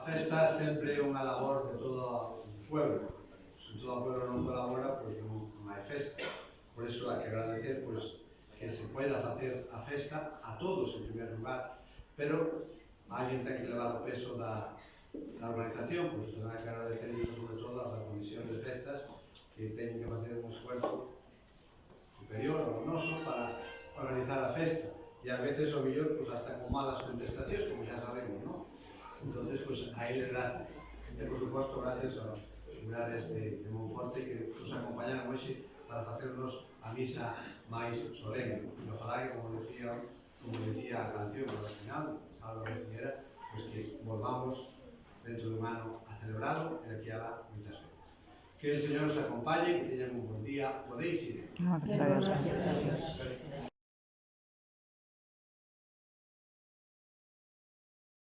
festa sempre é unha labor de todo o pueblo. Se todo o pueblo non colabora, pois non hai festa. Por iso hai que agradecer que se poida facer a festa a todos en primer lugar, pero alguén ten que levar o peso da organización, pois ten que agradecer sobre todo a Comisión de Festas que teñen que facer un esfuerzo superior ao noso para organizar a festa. E ás veces o mellor hasta con malas contestacións, como xa sabemos, non? Entonces, a eles gracias. E, por suposto, gracias aos segurares de Monforte que nos acompañaron hoxe para facernos a misa máis solemne. E ojalá que, como decía a canción original, Álvaro Figuera, que volvamos dentro de un ano a celebrarlo e aquí hará moitas veces. Que el Señor os acompañe, que teñan un buen día. Podéis ir. Gracias a Dios.